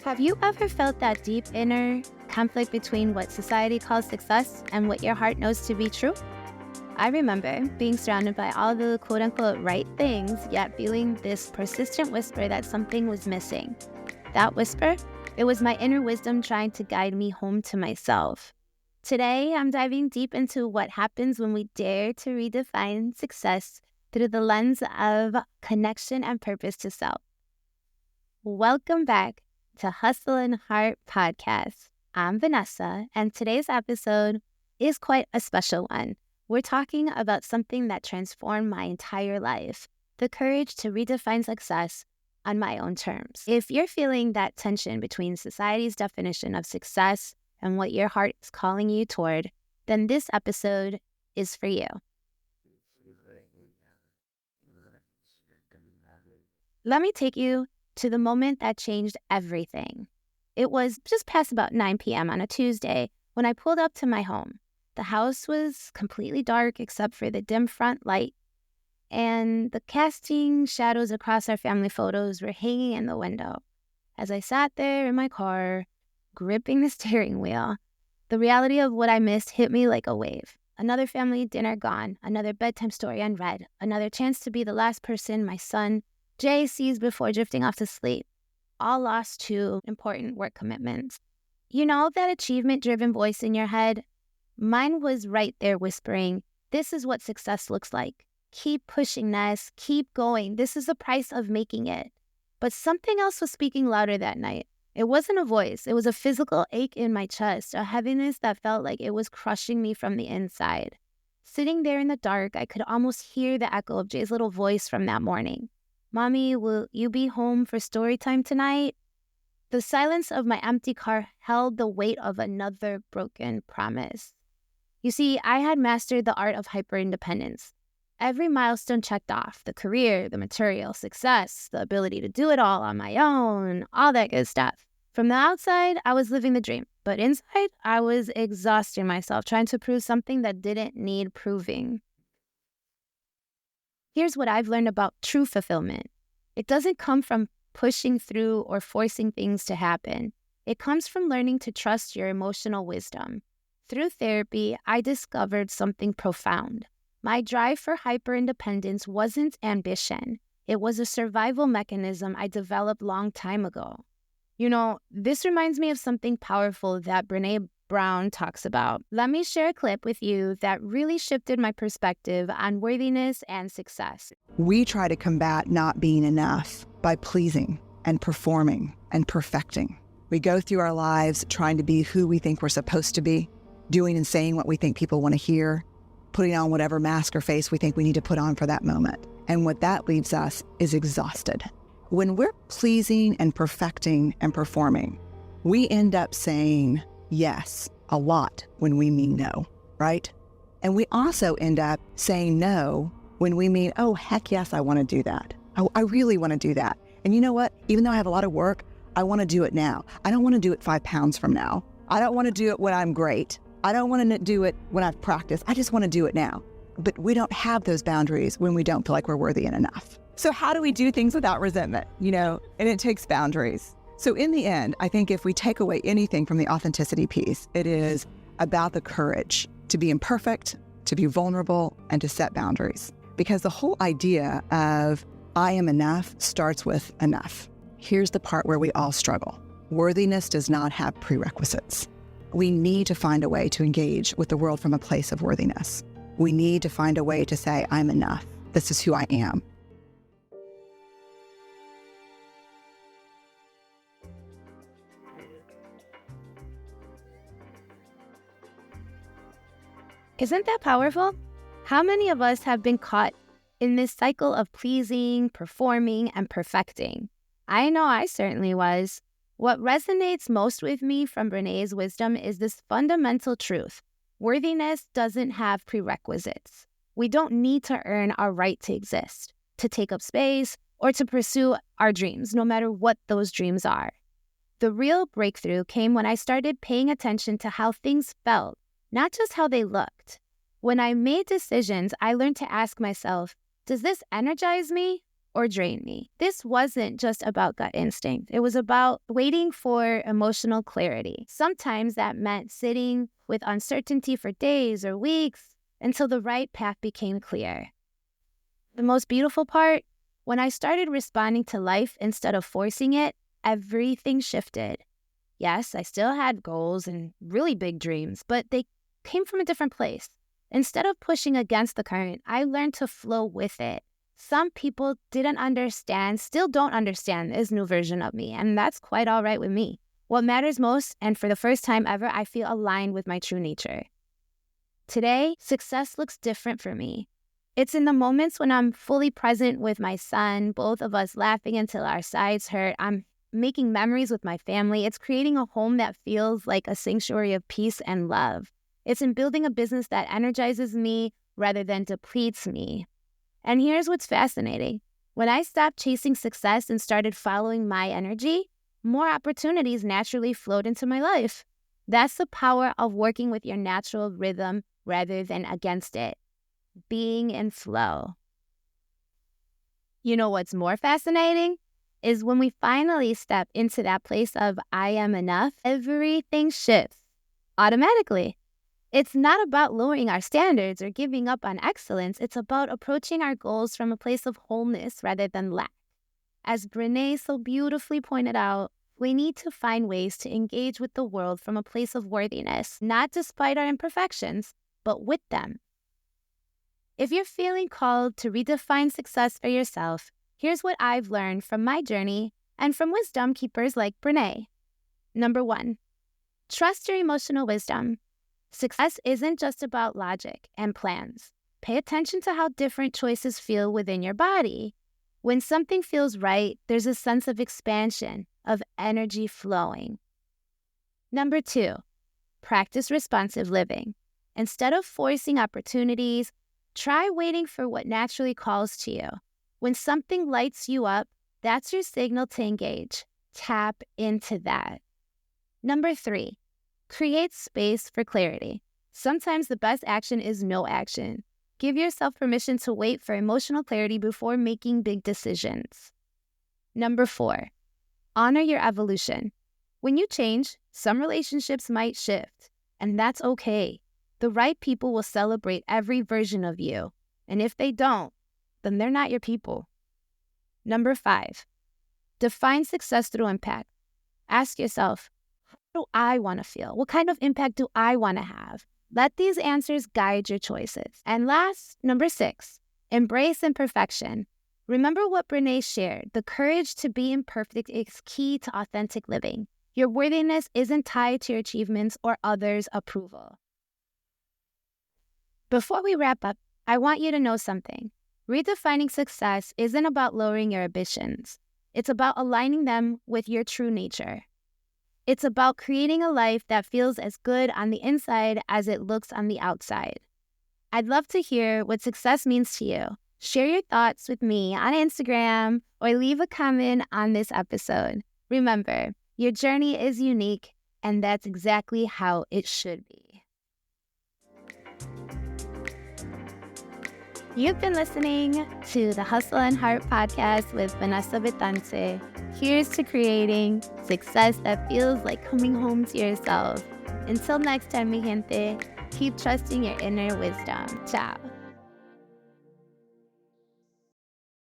Have you ever felt that deep inner conflict between what society calls success and what your heart knows to be true? I remember being surrounded by all the quote-unquote right things, yet feeling this persistent whisper that something was missing. That whisper? It was my inner wisdom trying to guide me home to myself. Today, I'm diving deep into what happens when we dare to redefine success through the lens of connection and purpose to self. Welcome back to Hustle and Heart Podcast. I'm Vanessa, and today's episode is quite a special one. We're talking about something that transformed my entire life, the courage to redefine success on my own terms. If you're feeling that tension between society's definition of success and what your heart is calling you toward, then this episode is for you. Let me take you to the moment that changed everything. It was just past about 9 p.m. on a Tuesday when I pulled up to my home. The house was completely dark except for the dim front light, and the casting shadows across our family photos were hanging in the window. As I sat there in my car, gripping the steering wheel, the reality of what I missed hit me like a wave. Another family dinner gone, another bedtime story unread, another chance to be the last person my son Jay sees before drifting off to sleep, all lost to important work commitments. You know that achievement-driven voice in your head? Mine was right there whispering, this is what success looks like. Keep pushing, Ness. Keep going. This is the price of making it. But something else was speaking louder that night. It wasn't a voice. It was a physical ache in my chest, a heaviness that felt like it was crushing me from the inside. Sitting there in the dark, I could almost hear the echo of Jay's little voice from that morning. Mommy, will you be home for story time tonight? The silence of my empty car held the weight of another broken promise. You see, I had mastered the art of hyper-independence. Every milestone checked off, the career, the material success, the ability to do it all on my own, all that good stuff. From the outside, I was living the dream, but inside, I was exhausting myself trying to prove something that didn't need proving. Here's what I've learned about true fulfillment. It doesn't come from pushing through or forcing things to happen. It comes from learning to trust your emotional wisdom. Through therapy, I discovered something profound. My drive for hyper-independence wasn't ambition. It was a survival mechanism I developed long time ago. You know, this reminds me of something powerful that Brene Brown talks about. Let me share a clip with you that really shifted my perspective on worthiness and success. We try to combat not being enough by pleasing and performing and perfecting. We go through our lives trying to be who we think we're supposed to be, doing and saying what we think people want to hear, putting on whatever mask or face we think we need to put on for that moment. And what that leaves us is exhausted. When we're pleasing and perfecting and performing, we end up saying yes a lot when we mean no, right? And we also end up saying no when we mean, oh, heck yes, I want to do that. I really want to do that. And you know what? Even though I have a lot of work, I want to do it now. I don't want to do it 5 pounds from now. I don't want to do it when I'm great. I don't want to do it when I've practiced. I just want to do it now. But we don't have those boundaries when we don't feel like we're worthy and enough. So how do we do things without resentment? And it takes boundaries. So in the end, I think if we take away anything from the authenticity piece, it is about the courage to be imperfect, to be vulnerable, and to set boundaries. Because the whole idea of I am enough starts with enough. Here's the part where we all struggle. Worthiness does not have prerequisites. We need to find a way to engage with the world from a place of worthiness. We need to find a way to say, I'm enough. This is who I am. Isn't that powerful? How many of us have been caught in this cycle of pleasing, performing, and perfecting? I know I certainly was. What resonates most with me from Brené's wisdom is this fundamental truth. Worthiness doesn't have prerequisites. We don't need to earn our right to exist, to take up space, or to pursue our dreams, no matter what those dreams are. The real breakthrough came when I started paying attention to how things felt, not just how they looked. When I made decisions, I learned to ask myself, does this energize me or drain me. This wasn't just about gut instinct. It was about waiting for emotional clarity. Sometimes that meant sitting with uncertainty for days or weeks until the right path became clear. The most beautiful part, when I started responding to life instead of forcing it, everything shifted. Yes, I still had goals and really big dreams, but they came from a different place. Instead of pushing against the current, I learned to flow with it. Some people didn't understand, still don't understand this new version of me, and that's quite all right with me. What matters most, and for the first time ever, I feel aligned with my true nature. Today, success looks different for me. It's in the moments when I'm fully present with my son, both of us laughing until our sides hurt. I'm making memories with my family. It's creating a home that feels like a sanctuary of peace and love. It's in building a business that energizes me rather than depletes me. And here's what's fascinating. When I stopped chasing success and started following my energy, more opportunities naturally flowed into my life. That's the power of working with your natural rhythm rather than against it. Being in flow. You know what's more fascinating? Is when we finally step into that place of I am enough, everything shifts automatically. It's not about lowering our standards or giving up on excellence. It's about approaching our goals from a place of wholeness rather than lack. As Brené so beautifully pointed out, we need to find ways to engage with the world from a place of worthiness, not despite our imperfections, but with them. If you're feeling called to redefine success for yourself, here's what I've learned from my journey and from wisdom keepers like Brené. Number 1, trust your emotional wisdom. Success isn't just about logic and plans. Pay attention to how different choices feel within your body. When something feels right, there's a sense of expansion, of energy flowing. Number 2, practice responsive living. Instead of forcing opportunities, try waiting for what naturally calls to you. When something lights you up, that's your signal to engage. Tap into that. Number 3, create space for clarity. Sometimes the best action is no action. Give yourself permission to wait for emotional clarity before making big decisions. Number 4, honor your evolution. When you change, some relationships might shift, and that's okay. The right people will celebrate every version of you, and if they don't, then they're not your people. Number 5, define success through impact. Ask yourself, how do I want to feel? What kind of impact do I want to have? Let these answers guide your choices. And last, number 6, embrace imperfection. Remember what Brené shared. The courage to be imperfect is key to authentic living. Your worthiness isn't tied to your achievements or others' approval. Before we wrap up, I want you to know something. Redefining success isn't about lowering your ambitions. It's about aligning them with your true nature. It's about creating a life that feels as good on the inside as it looks on the outside. I'd love to hear what success means to you. Share your thoughts with me on Instagram or leave a comment on this episode. Remember, your journey is unique, and that's exactly how it should be. You've been listening to the Hustle and Heart podcast with Vanessa Vitance. Here's to creating success that feels like coming home to yourself. Until next time, mi gente, keep trusting your inner wisdom. Ciao.